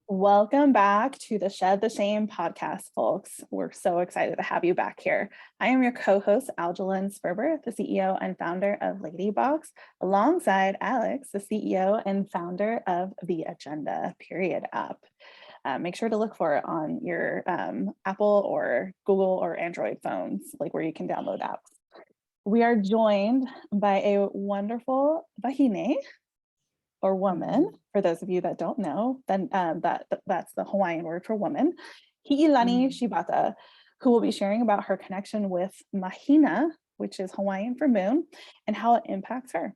Welcome back to the Shed the Shame podcast, folks. We're so excited to have you back here. I am your co-host, Aljalyn Sperber, the CEO and founder of Ladybox, alongside Alex, the CEO and founder of The Agenda Period app. Make sure to look for it on your Apple or Google or Android phones, like where you can download apps. We are joined by a wonderful wahine, or woman, for those of you that don't know, then that's the Hawaiian word for woman, Hiilani Shibata, who will be sharing about her connection with Mahina, which is Hawaiian for moon, and how it impacts her.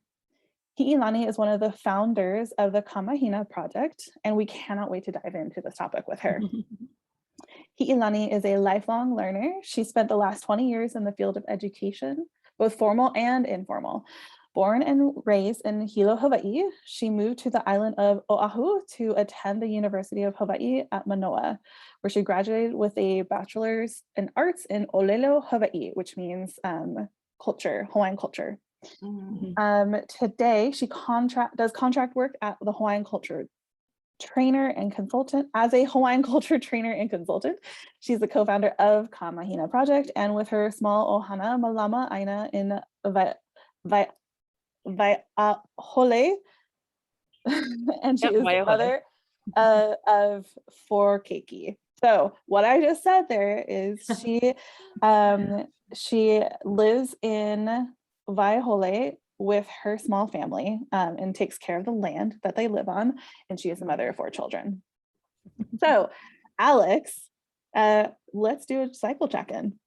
Hiilani is one of the founders of the Ka Mahina Project, and we cannot wait to dive into this topic with her. Hiilani is a lifelong learner. She spent the last 20 years in the field of education, both formal and informal. Born and raised in Hilo, Hawaii, she moved to the island of Oʻahu to attend the University of Hawaiʻi at Mānoa, where she graduated with a bachelor's in arts in ʻŌlelo, Hawaii, which means culture, Hawaiian culture. Today, she does contract work at the Hawaiian Culture trainer and consultant. As a Hawaiian Culture trainer and consultant, she's the co-founder of Ka Mahina Project, and with her small ʻohana, mālama, ʻāina in Waiāhole, and she is the mother of 4 keiki. So what I just said there is she lives in Waiāhole with her small family and takes care of the land that they live on, and she is the mother of 4 children. So Alex, let's do a cycle check-in.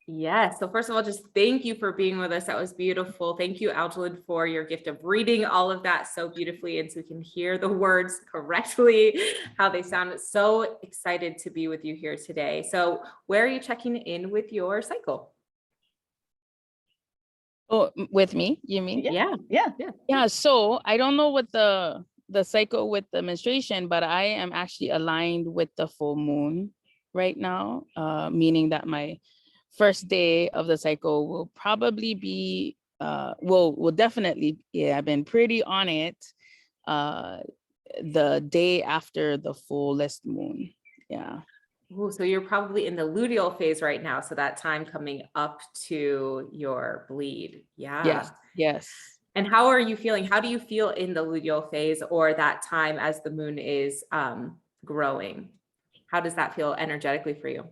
Yes. So first of all, just thank you for being with us. That was beautiful. Thank you, Aljalyn, for your gift of reading all of that so beautifully, and so we can hear the words correctly, how they sound. So excited to be with you here today. So where are you checking in with your cycle? Oh, with me, you mean? Yeah. So I don't know what the cycle with the menstruation, but I am actually aligned with the full moon right now, meaning that my first day of the cycle will probably be, will definitely, I've been pretty on it, the day after the fullest moon. Yeah. Ooh, so you're probably in the luteal phase right now. So that time coming up to your bleed. Yeah. Yes. And how are you feeling? How do you feel in the luteal phase or that time as the moon is growing? How does that feel energetically for you?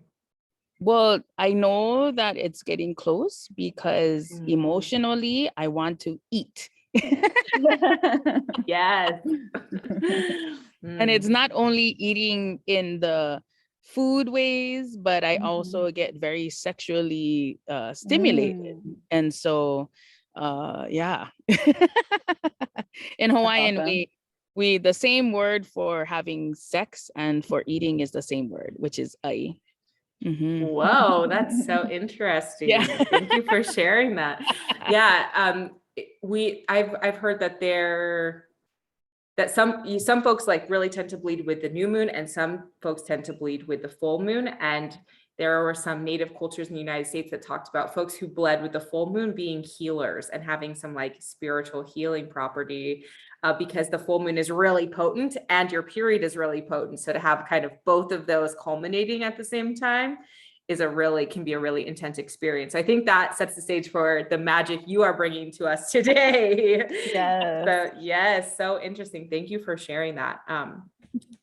Well, I know that it's getting close because emotionally I want to eat. Yes. And it's not only eating in the food ways, but I also get very sexually stimulated. And so, yeah. In Hawaiian, awesome. we the same word for having sex and for eating is the same word, which is ai. Whoa, that's so interesting. Yeah. Thank you for sharing that. Yeah, I've heard that some folks like really tend to bleed with the new moon, and some folks tend to bleed with the full moon. And there were some native cultures in the United States that talked about folks who bled with the full moon being healers and having some like spiritual healing property, because the full moon is really potent and your period is really potent. So to have kind of both of those culminating at the same time can be a really intense experience. I think that sets the stage for the magic you are bringing to us today. Yes. So yes, so interesting. Thank you for sharing that.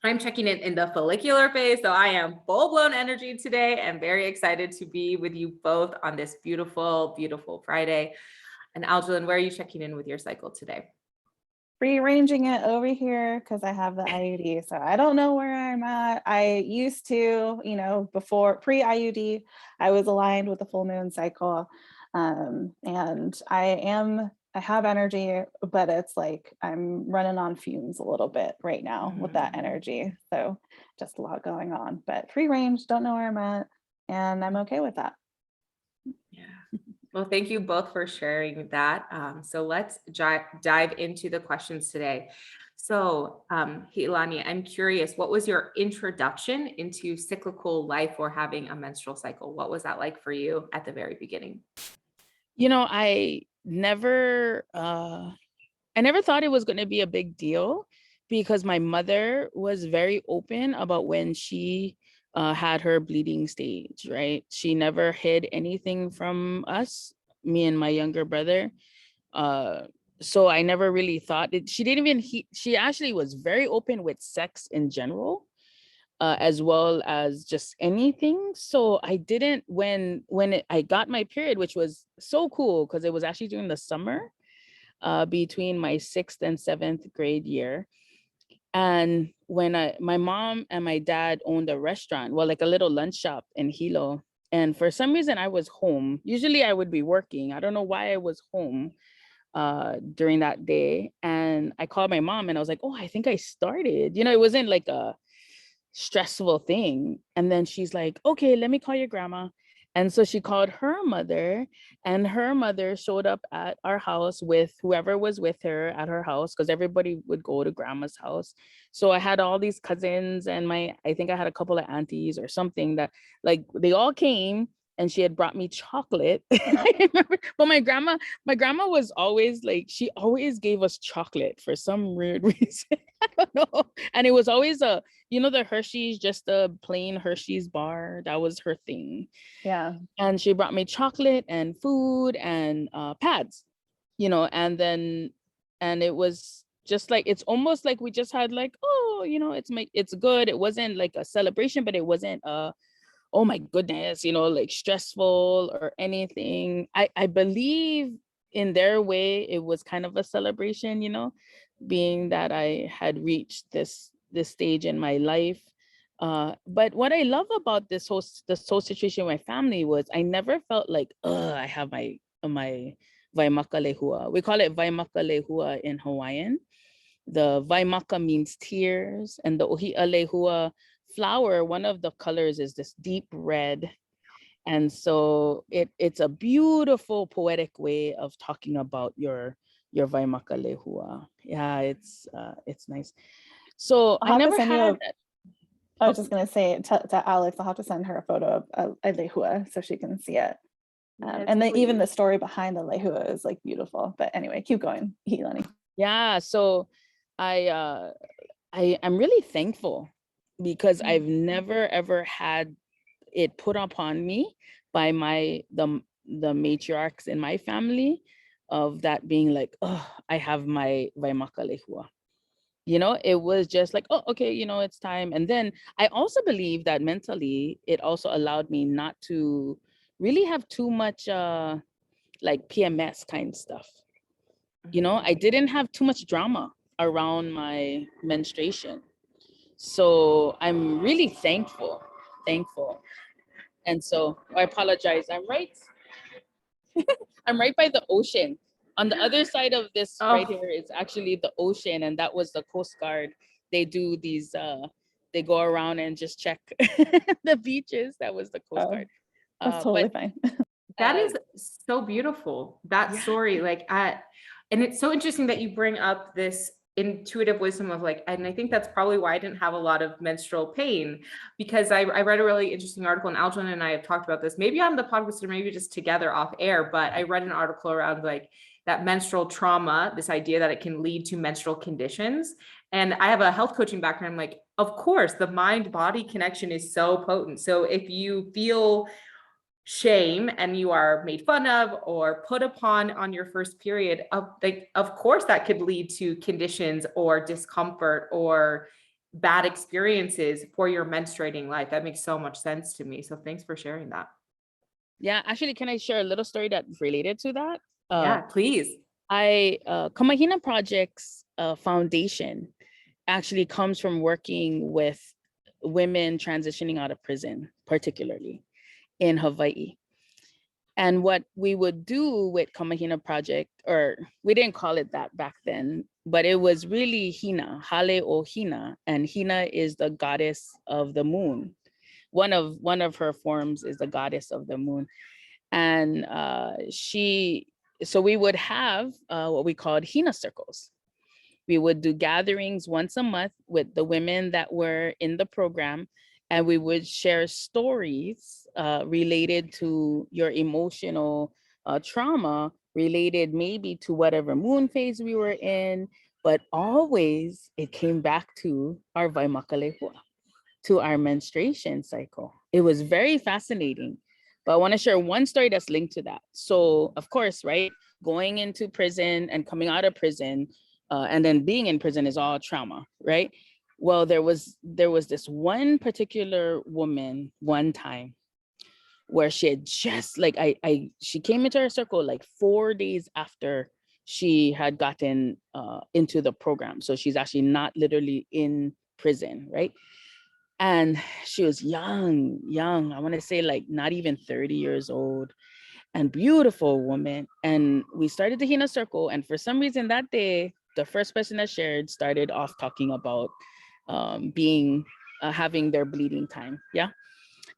I'm checking in the follicular phase. So I am full-blown energy today and very excited to be with you both on this beautiful, beautiful Friday. And Aljalyn, where are you checking in with your cycle today? Rearranging it over here because I have the IUD, so I don't know where I'm at. I used to, before pre-IUD, I was aligned with the full moon cycle, and I have energy, but it's like I'm running on fumes a little bit right now with that energy. So just a lot going on, but free range, don't know where I'm at, and I'm okay with that. Yeah. Well, thank you both for sharing that. So let's dive into the questions today. So Hiilani, I'm curious, what was your introduction into cyclical life or having a menstrual cycle? What was that like for you at the very beginning? I never I never thought it was going to be a big deal because my mother was very open about when she had her bleeding stage, right? She never hid anything from us, me and my younger brother. So I never really thought it, she didn't even, she actually was very open with sex in general, as well as just anything. So I didn't, I got my period, which was so cool because it was actually during the summer, between my 6th and 7th grade year. And when my mom and my dad owned a restaurant, well, like a little lunch shop in Hilo. And for some reason I was home. Usually I would be working. I don't know why I was home during that day. And I called my mom and I was like, oh, I think I started. You know, it wasn't like a stressful thing. And then she's like, okay, let me call your grandma. And so she called her mother, and her mother showed up at our house with whoever was with her at her house, because everybody would go to grandma's house. So I had all these cousins and I think I had a couple of aunties or something that, like, they all came, and she had brought me chocolate. I remember, but my grandma was always like, she always gave us chocolate for some weird reason. I don't know. And it was always the Hershey's, just a plain Hershey's bar. That was her thing. Yeah. And she brought me chocolate and food and pads, and it was just like, it's almost like we just had like, oh, it's good. It wasn't like a celebration, but it wasn't oh my goodness, like stressful or anything. I believe in their way it was kind of a celebration, being that I had reached this stage in my life. But what I love about this whole situation with my family was I never felt like, I have my Vaimaka Lehua. We call it Vaimaka Lehua in Hawaiian. The Vaimaka means tears, and the Ohia Lehua flower, one of the colors is this deep red. And so it's a beautiful poetic way of talking about your Vaimaka Lehua. Yeah, it's nice. So I never had. I was just going to say to Alex, I'll have to send her a photo of a lehua so she can see it. And then even the story behind the lehua is like beautiful. But anyway, keep going, Hilani. Yeah, so I'm really thankful because I've never ever had it put upon me by the matriarchs in my family, of that being like, oh, I have my Vaimaka Lehua. It was just like, oh, okay, it's time. And then I also believe that mentally, it also allowed me not to really have too much like PMS kind of stuff. I didn't have too much drama around my menstruation. So I'm really thankful. And so I apologize. I'm right by the ocean. On the other side of this right here is actually the ocean, and that was the Coast Guard. They do these, they go around and just check the beaches. That was the Coast Guard. That's totally fine. That is so beautiful, that story. And it's so interesting that you bring up this intuitive wisdom of like, and I think that's probably why I didn't have a lot of menstrual pain, because I read a really interesting article, and Aljan and I have talked about this, maybe on the podcast or maybe just together off air, but I read an article around like that menstrual trauma, this idea that it can lead to menstrual conditions. And I have a health coaching background. I'm like, of course, the mind-body connection is so potent. So if you feel shame and you are made fun of or put upon on your first period, of course that could lead to conditions or discomfort or bad experiences for your menstruating life. That makes so much sense to me. So thanks for sharing that. Yeah, actually, can I share a little story that's related to that? Yeah, please. Ka Mahina Project's foundation actually comes from working with women transitioning out of prison, particularly in Hawaii. And what we would do with Ka Mahina Project, or we didn't call it that back then, but it was really Hina, Hale o Hina, and Hina is the goddess of the moon. One of her forms is the goddess of the moon. And so we would have what we called Hina circles. We would do gatherings once a month with the women that were in the program, and we would share stories related to your emotional trauma related maybe to whatever moon phase we were in, but always it came back to our Waimakalehua, to our menstruation cycle. It was very fascinating. But I want to share one story that's linked to that. So, of course, right, going into prison and coming out of prison, and then being in prison is all trauma, right? Well, there was this one particular woman one time where she had just like she came into our circle like 4 days after she had gotten into the program. So she's actually not literally in prison, right? And she was young, I want to say like not even 30 years old, and beautiful woman. And we started the Hina circle, and for some reason that day, the first person that shared started off talking about having their bleeding time. Yeah.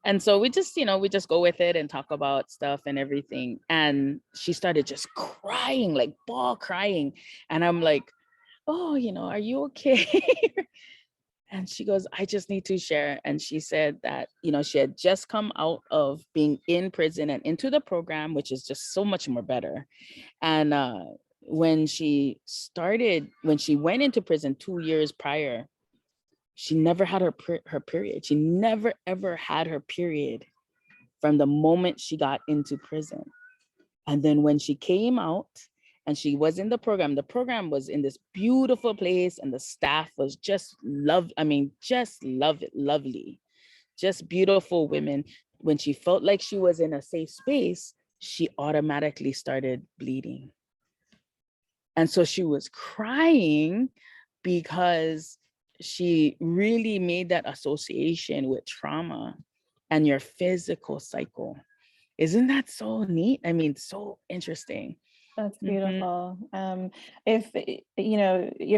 And so we just, we just go with it and talk about stuff and everything. And she started just crying, like ball crying. And I'm like, oh, are you okay? And she goes, I just need to share. And she said that, she had just come out of being in prison and into the program, which is just so much more better. And when she went into prison 2 years prior, she never had her period. She never, ever had her period from the moment she got into prison. And then when she came out and she was in the program was in this beautiful place, and the staff was just lovely, just beautiful women. When she felt like she was in a safe space, she automatically started bleeding. And so she was crying because she really made that association with trauma and your physical cycle. Isn't that so neat? I mean, so interesting. That's beautiful. If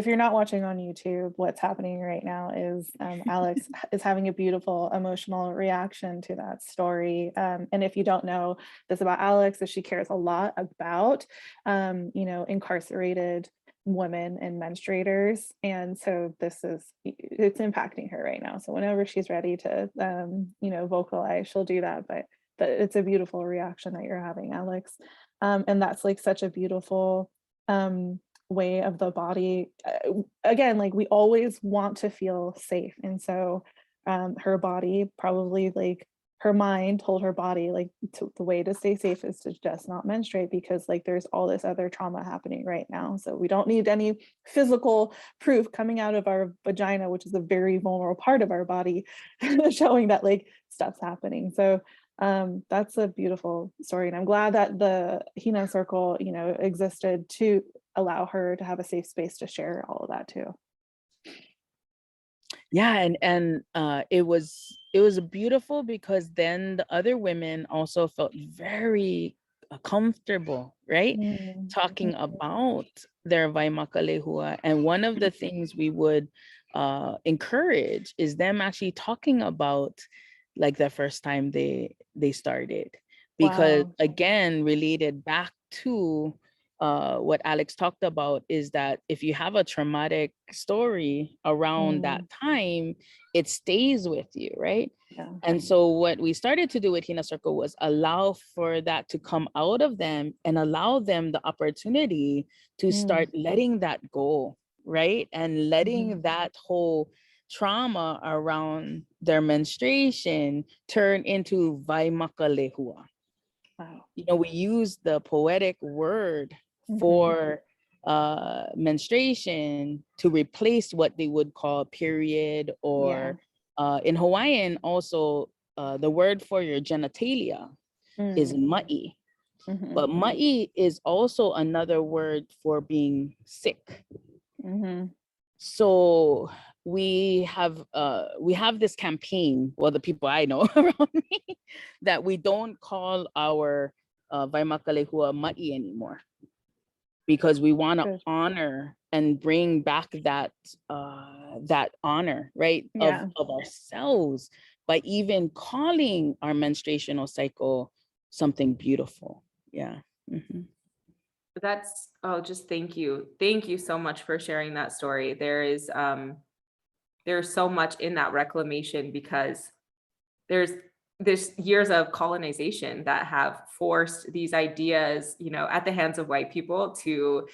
you're not watching on YouTube, what's happening right now is Alex is having a beautiful emotional reaction to that story. And if you don't know this about Alex, is she cares a lot about, incarcerated women and menstruators. And so it's impacting her right now. So whenever she's ready to, vocalize, she'll do that. But it's a beautiful reaction that you're having, Alex. And that's like such a beautiful way of the body. Again, like we always want to feel safe. And so her body probably, like her mind told her body, like the way to stay safe is to just not menstruate, because like there's all this other trauma happening right now. So we don't need any physical proof coming out of our vagina, which is a very vulnerable part of our body, showing that like stuff's happening. So that's a beautiful story, and I'm glad that the Hina circle existed to allow her to have a safe space to share all of that too. Yeah, and it was beautiful, because then the other women also felt very comfortable, right? Talking about their Waimakalehua. And one of the things we would encourage is them actually talking about like the first time they started, because again, related back to what Alex talked about, is that if you have a traumatic story around that time, it stays with you, right? Yeah. And so what we started to do with Hina Circle was allow for that to come out of them and allow them the opportunity to start letting that go, right? And letting that whole trauma around their menstruation turn into Waimakalehua. Wow. We use the poetic word for menstruation to replace what they would call period, or in Hawaiian also the word for your genitalia is ma'i. But ma'i is also another word for being sick. So we have this campaign, well, the people I know around me, that we don't call our Waimakalehua ma'i anymore, because we want to honor and bring back that honor, right, of ourselves, by even calling our menstruational cycle something beautiful. Yeah. That's, just thank you so much for sharing that story. There's so much in that reclamation, because there's there's years of colonization that have forced these ideas, you know, at the hands of white people to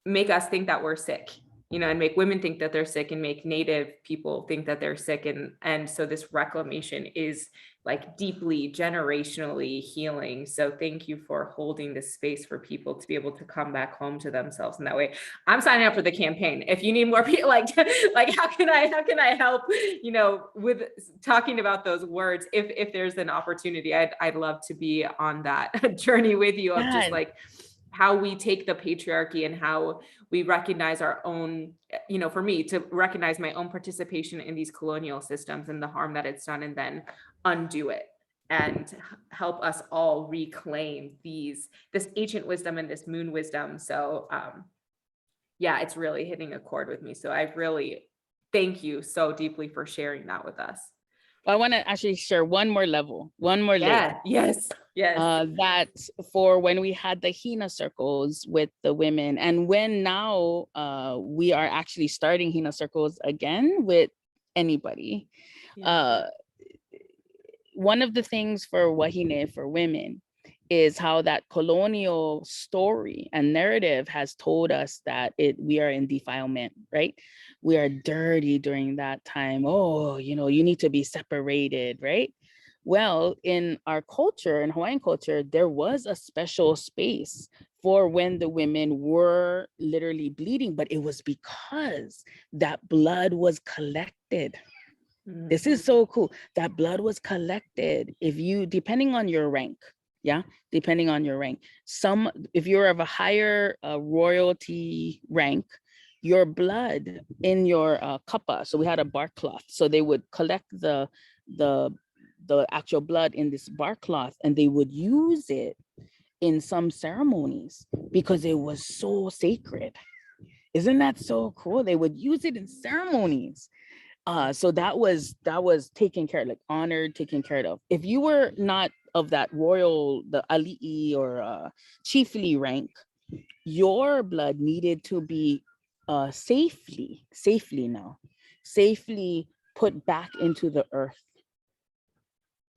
make us think that we're sick, you know, and make women think that they're sick and make Native people think that they're sick. And so this reclamation is like deeply generationally healing. So thank you for holding this space for people to be able to come back home to themselves in that way. I'm signing up for the campaign. If you need more people, like how can I help, you know, with talking about those words, if there's an opportunity, I'd love to be on that journey with you of just like how we take the patriarchy and how we recognize our own, you know, for me to recognize my own participation in these colonial systems and the harm that it's done, and then undo it and help us all reclaim this ancient wisdom and this moon wisdom. So yeah, it's really hitting a chord with me. So I really thank you so deeply for sharing that with us. I want to actually share one more layer. Yes. That for when we had the Hina circles with the women, and when now we are actually starting Hina circles again with anybody. One of the things for wahine, for women, is how that colonial story and narrative has told us that we are in defilement, right? We are dirty during that time. Oh, you know, you need to be separated, right? Well, in our culture, in Hawaiian culture, there was a special space for when the women were literally bleeding, but it was because that blood was collected. This is so cool. That blood was collected. Depending on your rank, depending on your rank. If you're of a higher royalty rank, your blood in your kapa. So we had a bark cloth. So they would collect the actual blood in this bark cloth, and they would use it in some ceremonies because it was so sacred. Isn't that so cool? They would use it in ceremonies. So that was taken care of, like honored, taken care of. If you were not of that royal, the ali'i or chiefly rank, your blood needed to be safely put back into the earth.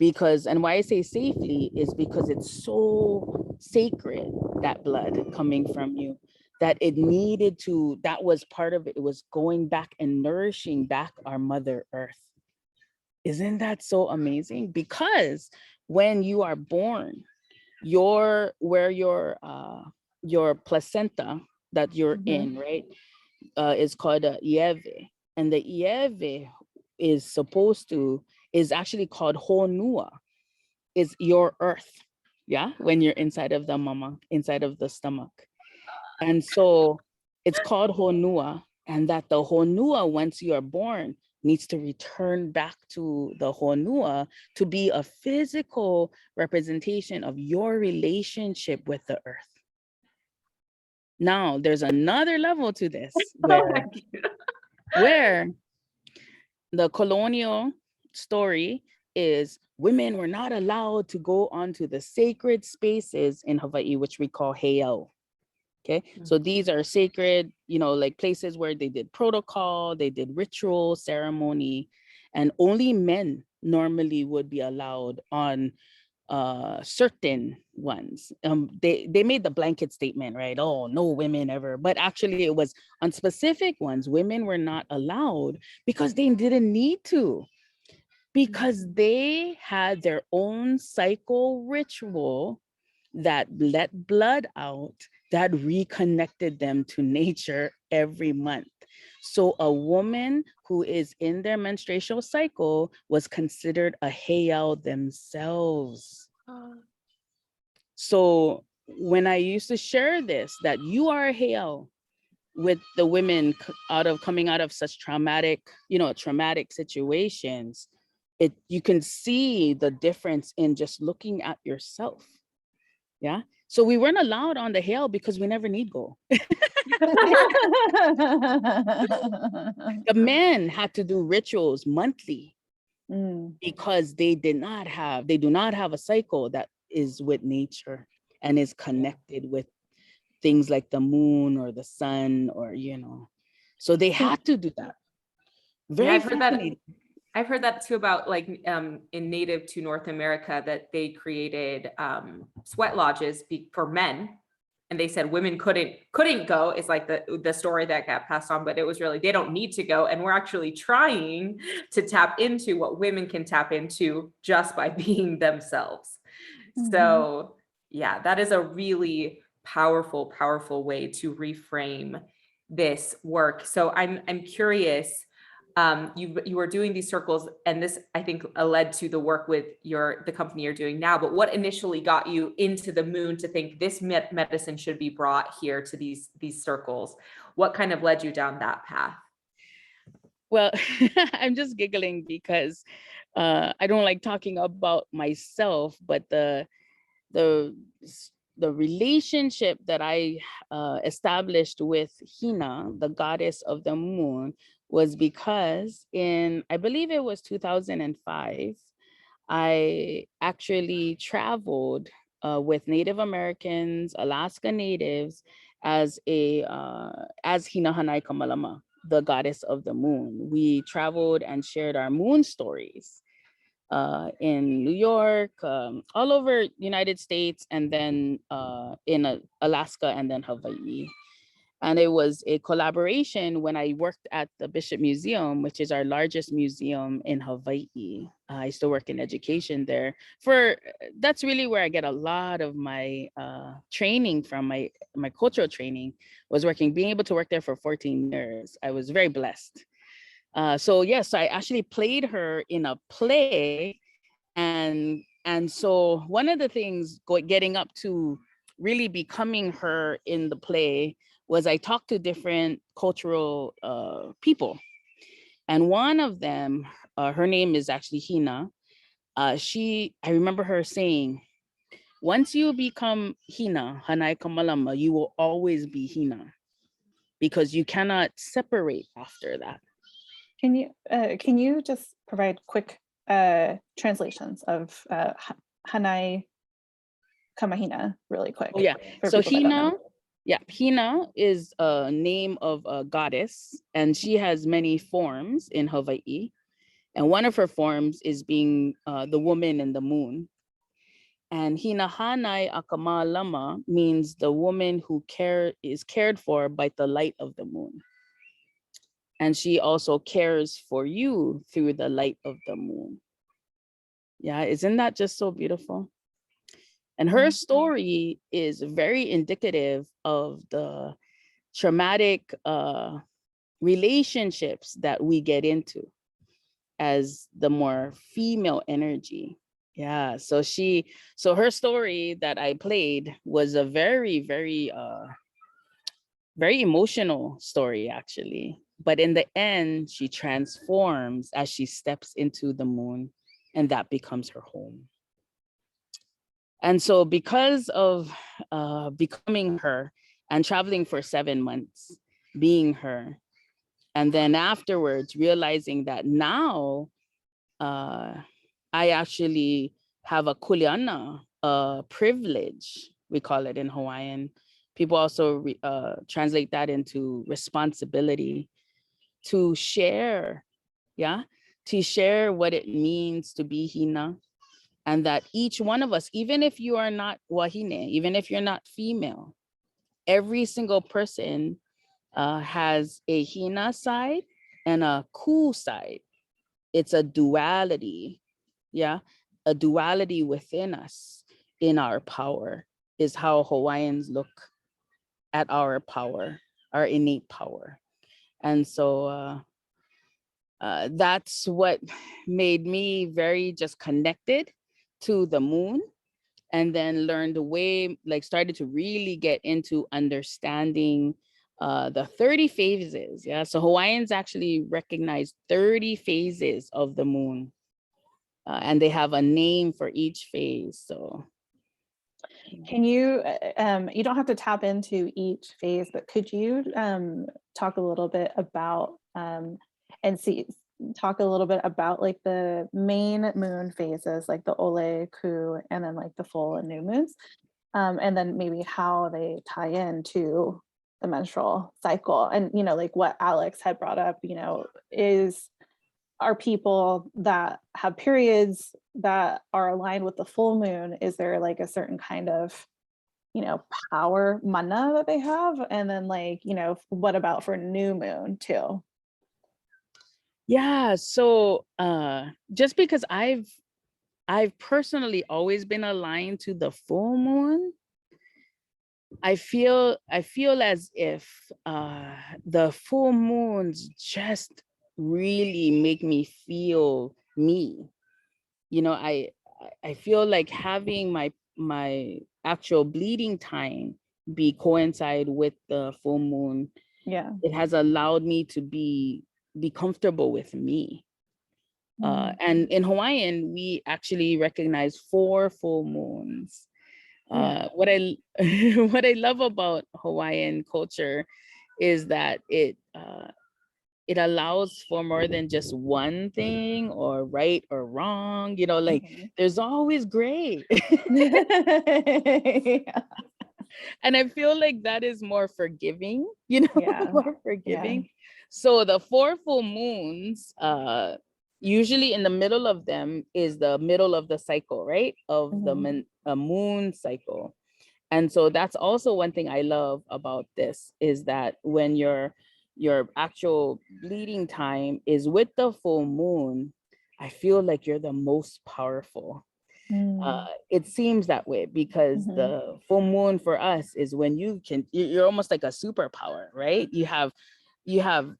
Because, and why I say safely is because it's so sacred, that blood coming from you, that it needed to, that was part of it. It was going back and nourishing back our Mother Earth. Isn't that so amazing? Because when you are born, where your placenta that you're in, right, is called a ieve. And the ieve is actually called honua, is your earth, when you're inside of the mama, inside of the stomach. And so it's called honua, and that the honua, once you are born, needs to return back to the honua to be a physical representation of your relationship with the earth. Now, there's another level to this where the colonial story is women were not allowed to go onto the sacred spaces in Hawaii, which we call heiau. Okay, so these are sacred, you know, like places where they did protocol, they did ritual, ceremony, and only men normally would be allowed on certain ones. They made the blanket statement, right? Oh, no women ever. But actually it was on specific ones, women were not allowed because they didn't need to, because they had their own cycle ritual that let blood out, that reconnected them to nature every month. So a woman who is in their menstrual cycle was considered a heiau themselves. So when I used to share this, that you are a heiau with the women coming out of such traumatic situations, you can see the difference in just looking at yourself. Yeah. So we weren't allowed on the hill because we never need go. The men had to do rituals monthly because they do not have a cycle that is with nature and is connected with things like the moon or the sun, or, you know, so they had to do that. Very fascinating. I've heard that too about like in native to North America that they created sweat lodges for men, and they said women couldn't go. It's like the story that got passed on, but it was really they don't need to go, and we're actually trying to tap into what women can tap into just by being themselves. So yeah, that is a really powerful way to reframe this work. So I'm curious. You were doing these circles, and this I think led to the work with the company you're doing now. But what initially got you into the moon to think this medicine should be brought here to these circles? What kind of led you down that path? Well, I'm just giggling because I don't like talking about myself, but the relationship that I established with Hina, the goddess of the moon, was because I believe it was 2005, I actually traveled with Native Americans, Alaska Natives, as Hina Hanai Kamalama, the goddess of the moon. We traveled and shared our moon stories in New York, all over United States, and then in Alaska, and then Hawaii. And it was a collaboration when I worked at the Bishop Museum, which is our largest museum in Hawaii. I used to work in education there. That's really where I get a lot of my training from, my cultural training, was being able to work there for 14 years. I was very blessed. So yes, I actually played her in a play, and so one of the things getting up to really becoming her in the play was I talked to different cultural people, and one of them, her name is actually Hina. I remember her saying, once you become Hina, Hanai Kamalama, you will always be Hina, because you cannot separate after that. Can you just provide quick translations of Hanai Kamahina really quick? Oh yeah, so Hina is a name of a goddess, and she has many forms in Hawaii. And one of her forms is being the woman in the moon. And Hina Hanai Akama Lama means the woman who is cared for by the light of the moon. And she also cares for you through the light of the moon. Yeah, isn't that just so beautiful? And her story is very indicative of the traumatic relationships that we get into as the more female energy. Yeah, so her story that I played was a very, very, very emotional story, actually. But in the end, she transforms as she steps into the moon, and that becomes her home. And so because of becoming her and traveling for 7 months, being her, and then afterwards realizing that now I actually have a kuleana, privilege, we call it in Hawaiian. People also translate that into responsibility to share, to share what it means to be Hina. And that each one of us, even if you are not wahine, even if you're not female, every single person has a Hina side and a ku side. It's a duality, a duality within us. In our power is how Hawaiians look at our power, our innate power. And so that's what made me very just connected to the moon, and then learned started to really get into understanding the 30 phases. Yeah, so Hawaiians actually recognize 30 phases of the moon, and they have a name for each phase. So can you, you don't have to tap into each phase, but could you talk a little bit about talk a little bit about like the main moon phases, like the Ole, Ku, and then like the full and new moons, and then maybe how they tie into the menstrual cycle? And like what Alex had brought up, are people that have periods that are aligned with the full moon, is there like a certain kind of, power mana that they have? And then like, what about for new moon too? Yeah, so just because I've personally always been aligned to the full moon, I feel as if the full moons just really make me feel me. I feel like having my actual bleeding time be coincide with the full moon. Yeah. It has allowed me to be comfortable with me. And in Hawaiian, we actually recognize 4 full moons. What I what I love about Hawaiian culture is that it allows for more than just one thing, or right or wrong. Like there's always gray. Yeah. And I feel like that is more forgiving, Yeah. more forgiving. So the 4 full moons, usually in the middle of them is the middle of the cycle, right? Of the moon cycle. And so that's also one thing I love about this, is that when your actual bleeding time is with the full moon, I feel like you're the most powerful. It seems that way because the full moon for us is when you're almost like a superpower, right? You have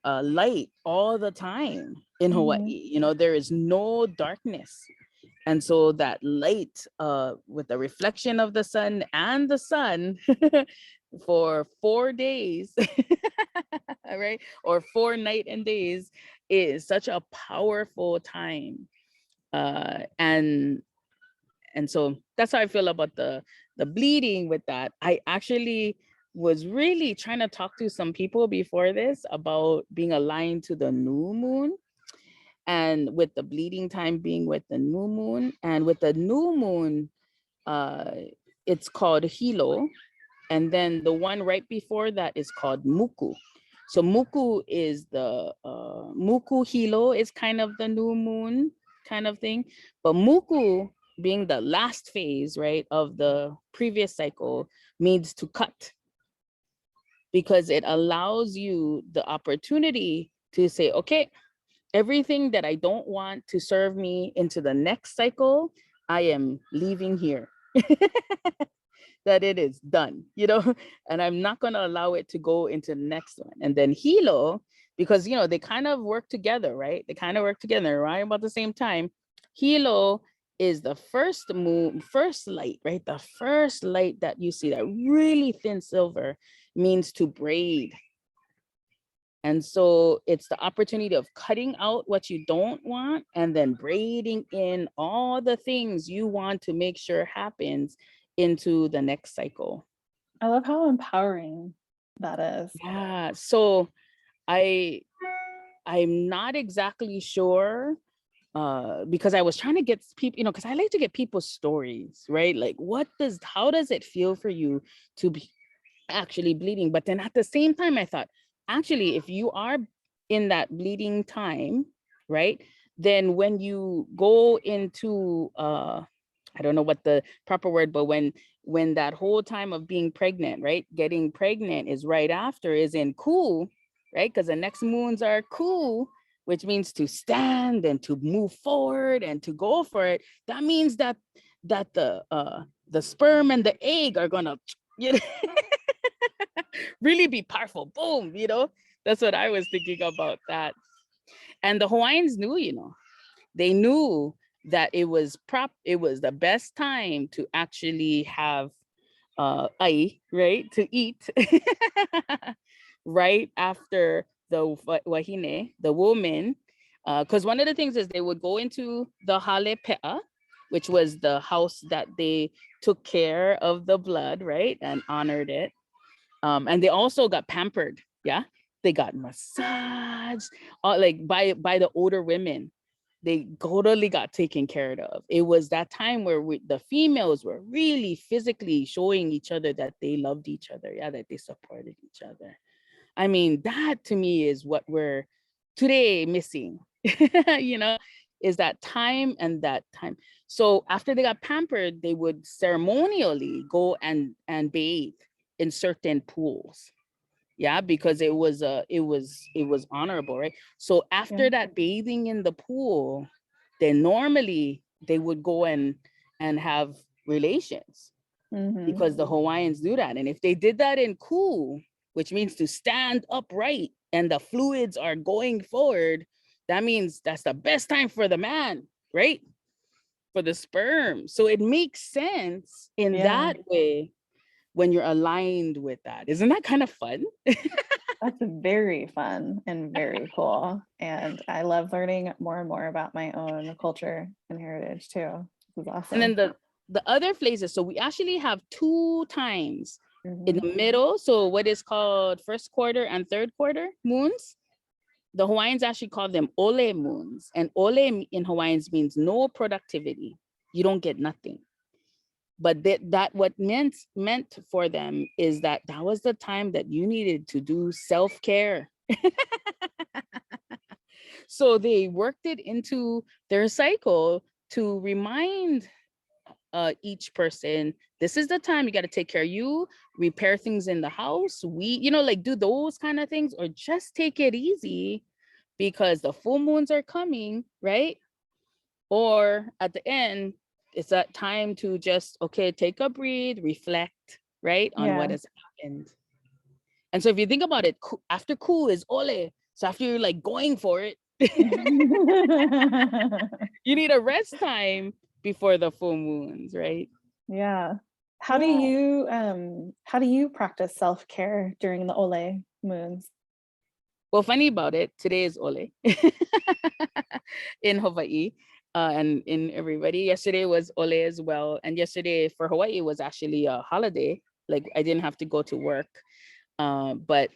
light all the time in Hawaii. There is no darkness. And so that light with the reflection of the sun and the sun for 4 days, right? Or 4 night and days is such a powerful time. And so that's how I feel about the bleeding with that. I actually was really trying to talk to some people before this about being aligned to the new moon, and with the bleeding time being with the new moon. And with the new moon, it's called Hilo. And then the one right before that is called Muku. So Muku is the Muku Hilo is kind of the new moon kind of thing. But Muku, being the last phase, right, of the previous cycle, means to cut, because it allows you the opportunity to say, okay, everything that I don't want to serve me into the next cycle, I am leaving here. That it is done, and I'm not going to allow it to go into the next one. And then Hilo, because, they kind of work together, right? They kind of work together right about the same time. Hilo is the first light, right? The first light that you see, that really thin silver, means to braid. And so it's the opportunity of cutting out what you don't want and then braiding in all the things you want to make sure happens into the next cycle. I love how empowering that is. Yeah. So I'm not exactly sure, because I was trying to get people, because I like to get people's stories, right? Like, how does it feel for you to be actually bleeding? But then at the same time, I thought, actually, if you are in that bleeding time, right, then when you go into I don't know what the proper word, but when that whole time of being pregnant, right, getting pregnant is right after, is in cool, right? Because the next moons are cool, which means to stand and to move forward and to go for it. That means that the sperm and the egg are gonna really be powerful. Boom, that's what I was thinking about that. And the Hawaiians knew, they knew that it was the best time to actually have ai, right, to eat right after the wahine, the woman, because one of the things is they would go into the hale pe'a, which was the house that they took care of the blood, right, and honored it. And they also got pampered. Yeah, they got massaged, like by the older women. They totally got taken care of. It was that time where the females were really physically showing each other that they loved each other. Yeah, that they supported each other. I mean, that to me is what we're today missing. you know, is that time and that time. So after they got pampered, they would ceremonially go and bathe in certain pools. Yeah, because it was honorable, right? So after that bathing in the pool, then normally they would go and have relations, because the Hawaiians do that. And if they did that in ku, which means to stand upright and the fluids are going forward, that means that's the best time for the man, right? For the sperm. So it makes sense in that way when you're aligned with that. Isn't that kind of fun? That's very fun and very cool. And I love learning more and more about my own culture and heritage too. This is awesome. And then the other phases, so we actually have 2 times in the middle. So what is called first quarter and third quarter moons, the Hawaiians actually call them Ole Moons. And Ole in Hawaiians means no productivity. You don't get nothing. But that what meant for them is that was the time that you needed to do self-care. So they worked it into their cycle to remind each person, this is the time you got to take care of you, repair things in the house, like do those kind of things, or just take it easy because the full moons are coming, right? Or at the end, it's that time to just, okay, take a breathe, reflect, right, on what has happened. And so if you think about it, after ku is ole. So after you're like going for it, you need a rest time before the full moons, right? Yeah. How do you practice self-care during the Ole moons? Well, funny about it, today is Ole in Hawaii. And in everybody. Yesterday was Ole as well. And yesterday for Hawaii was actually a holiday. Like I didn't have to go to work. But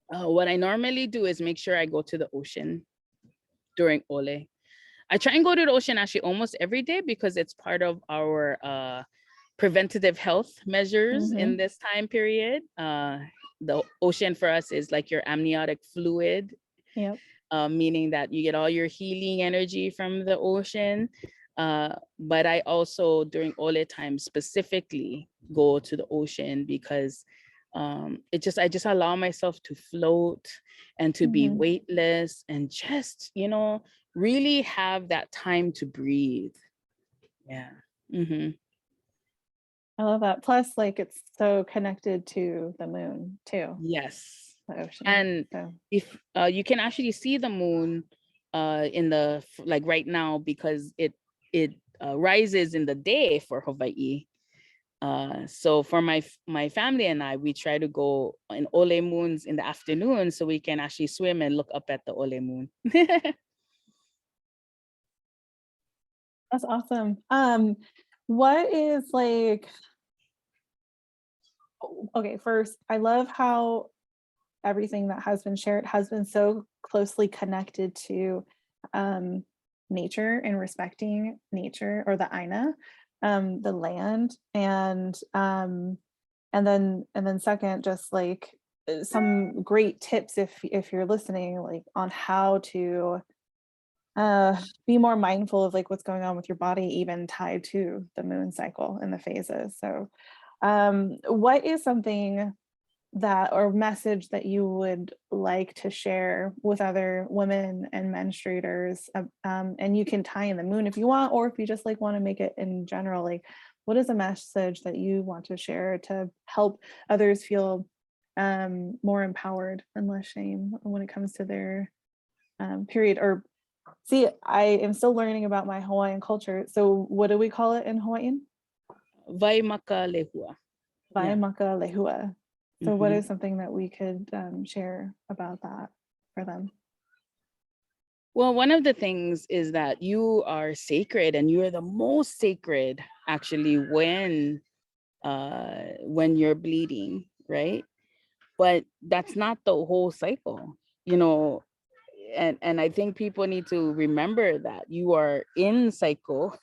what I normally do is make sure I go to the ocean during Ole. I try and go to the ocean actually almost every day because it's part of our preventative health measures in this time period. The ocean for us is like your amniotic fluid. Yep. Meaning that you get all your healing energy from the ocean. But I also during Ole time specifically go to the ocean because I just allow myself to float and to be weightless and just, really have that time to breathe. Yeah. I love that. Plus, like it's so connected to the moon too. Yes. The ocean. And if you can actually see the moon in the like right now because it rises in the day for Hawaii. So for my family and I, we try to go in Ole moons in the afternoon so we can actually swim and look up at the Ole moon. That's awesome. What is like, okay, first, I love how everything that has been shared has been so closely connected to nature and respecting nature, or the ʻāina, the land, and then second, just like some great tips if you're listening, like on how to be more mindful of like what's going on with your body, even tied to the moon cycle and the phases. So what is something that or message that you would like to share with other women and menstruators, and you can tie in the moon if you want, or if you just like want to make it in general, like what is a message that you want to share to help others feel more empowered and less shame when it comes to their period? Or see, I am still learning about my Hawaiian culture, so what do we call it in Hawaiian? Vaimaka lehua. Vaimaka lehua. So what is something that we could share about that for them? Well, one of the things is that you are sacred, and you are the most sacred actually when you're bleeding, right? But that's not the whole cycle, and I think people need to remember that you are in cycle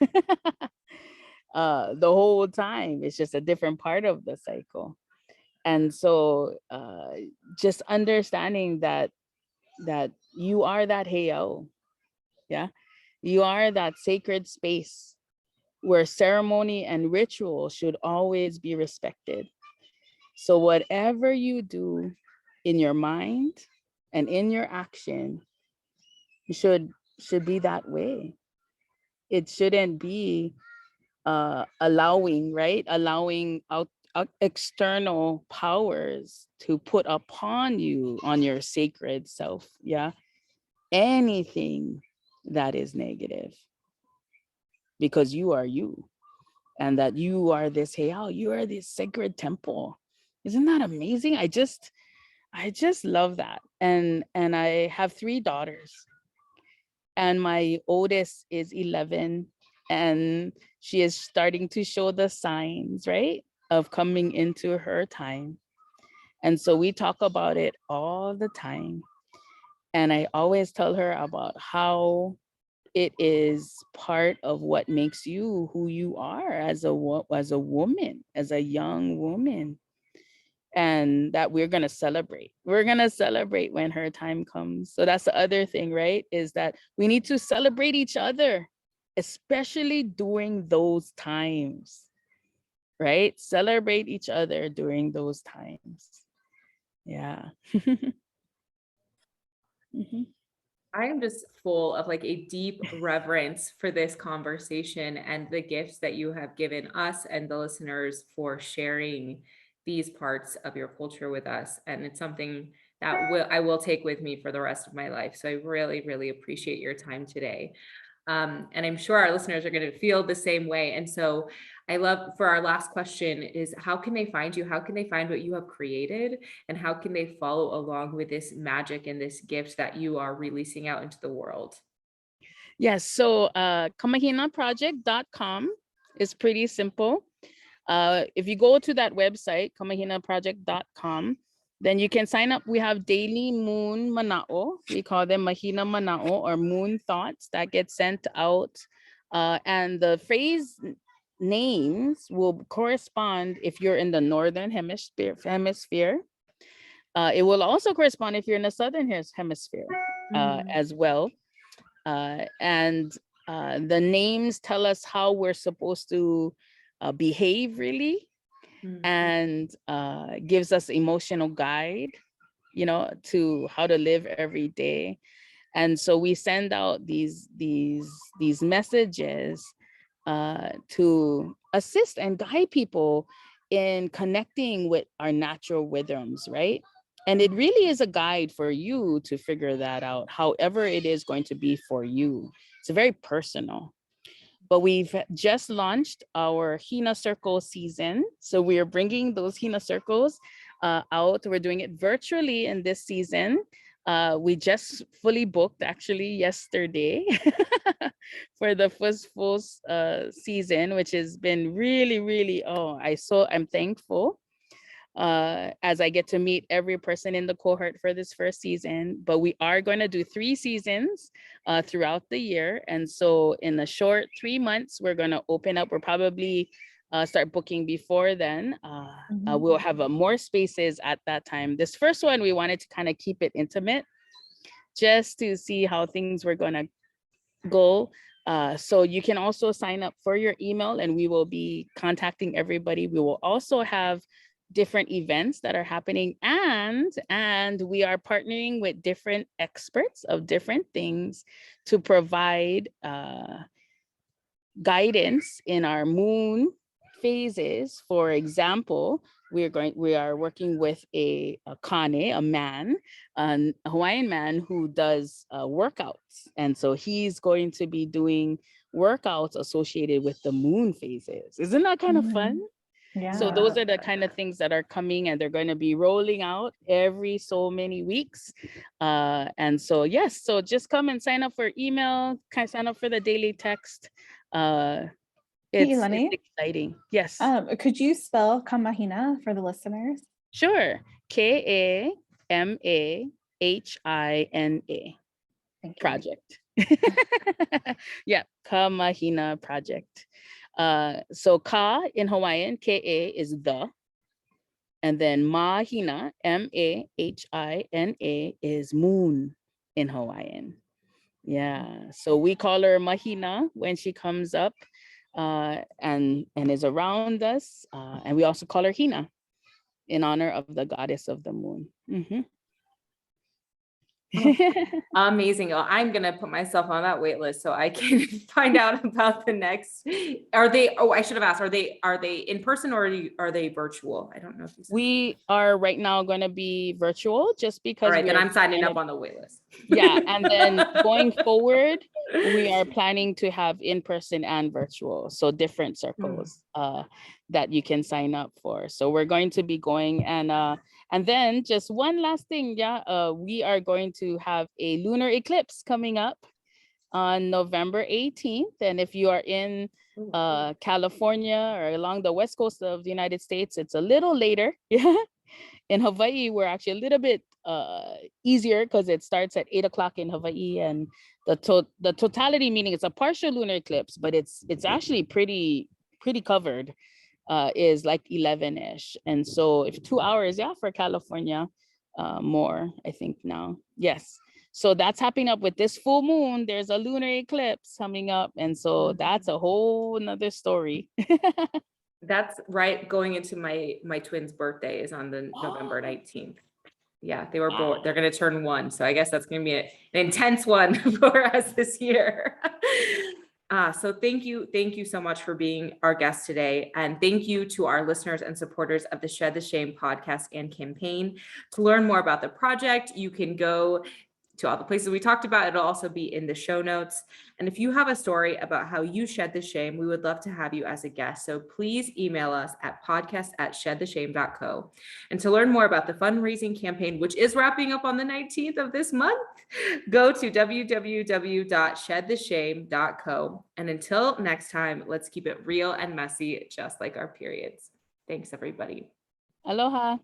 the whole time. It's just a different part of the cycle. And so just understanding that you are that heiau, Yeah. You are that sacred space where ceremony and ritual should always be respected. So whatever you do in your mind and in your action should be that way. It shouldn't be allowing, right? Allowing out external powers to put upon you on your sacred self. Yeah. Anything that is negative, because you are you, and that you are this, hey, oh, you are this sacred temple. Isn't that amazing? I just love that. And I have 3 daughters, and my oldest is 11, and she is starting to show the signs, right, of coming into her time. And so we talk about it all the time. And I always tell her about how it is part of what makes you who you are as a woman, as a young woman, and that we're going to celebrate. We're going to celebrate when her time comes. So that's the other thing, right? Is that we need to celebrate each other, especially during those times, right? Celebrate each other during those times. Yeah. Mhm. I am just full of like a deep reverence for this conversation and the gifts that you have given us and the listeners for sharing these parts of your culture with us. And it's something that I will take with me for the rest of my life. So I really, really appreciate your time today. And I'm sure our listeners are going to feel the same way. And so I love, for our last question is, how can they find you? How can they find what you have created? And how can they follow along with this magic and this gift that you are releasing out into the world? Yes, so kamahinaproject.com is pretty simple. If you go to that website, kamahinaproject.com, then you can sign up. We have daily moon mana'o. We call them mahina mana'o, or moon thoughts, that get sent out. And the phrase names will correspond if you're in the northern hemisphere. It will also correspond if you're in the southern hemisphere as well. And the names tell us how we're supposed to behave, really, and gives us emotional guide, to how to live every day. And so we send out these messages to assist and guide people in connecting with our natural rhythms, right? And it really is a guide for you to figure that out, however it is going to be for you. It's very personal. But we've just launched our Hina Circle season. So we are bringing those Hina Circles out. We're doing it virtually in this season. We just fully booked actually yesterday for the first full season, which has been really, really, I'm thankful as I get to meet every person in the cohort for this first season. But we are going to do 3 seasons throughout the year. And so in a short 3 months, we're going to open up. We'll probably start booking before then. We'll have more spaces at that time. This first one, we wanted to kind of keep it intimate just to see how things were going to go. So you can also sign up for your email, and we will be contacting everybody. We will also have different events that are happening, and we are partnering with different experts of different things to provide guidance in our moon phases. For example, we are working with a kane, a man, a Hawaiian man who does workouts. And so he's going to be doing workouts associated with the moon phases. Isn't that kind of fun? Yeah. So those are the kind of things that are coming, and they're going to be rolling out every so many weeks. And so, yes, so just come and sign up for email, sign up for the daily text. It's exciting. Yes. Could you spell Kamahina for the listeners? Sure. Kamahina Project. Yeah, Ka Mahina Project. So Ka in Hawaiian, Ka is the, and then Mahina, Mahina, is moon in Hawaiian, Yeah, so we call her Mahina when she comes up and is around us. And we also call her Hina in honor of the goddess of the moon. Amazing. Well, I'm going to put myself on that wait list so I can find out about the next. Are they, oh, I should have asked, are they in person or are they virtual? I don't know if you said. We are right now going to be virtual just because. All right, then I'm signing up on the wait list. Yeah, and then going forward, we are planning to have in-person and virtual, so different circles that you can sign up for. So we're going to be going, and then just one last thing, we are going to have a lunar eclipse coming up on November 18th, and if you are in California or along the west coast of the United States, it's a little later. Yeah, in Hawaii, we're actually a little bit easier because it starts at 8 o'clock in Hawaii, and the totality, meaning it's a partial lunar eclipse, but it's actually pretty covered, is like 11-ish. And so if 2 hours, for California, more, I think now. Yes. So that's happening up with this full moon. There's a lunar eclipse coming up. And so that's a whole nother story. That's right. Going into my twins' birthday is on the November 19th. Yeah, they were born. They're going to turn 1. So I guess that's going to be an intense one for us this year. So thank you so much for being our guest today. And thank you to our listeners and supporters of the Shed the Shame podcast and campaign. To learn more about the project, you can go to all the places we talked about. It'll also be in the show notes. And if you have a story about how you shed the shame, we would love to have you as a guest. So please email us at podcast@shedtheshame.co. And to learn more about the fundraising campaign, which is wrapping up on the 19th of this month, go to www.shedtheshame.co. And until next time, let's keep it real and messy, just like our periods. Thanks, everybody. Aloha.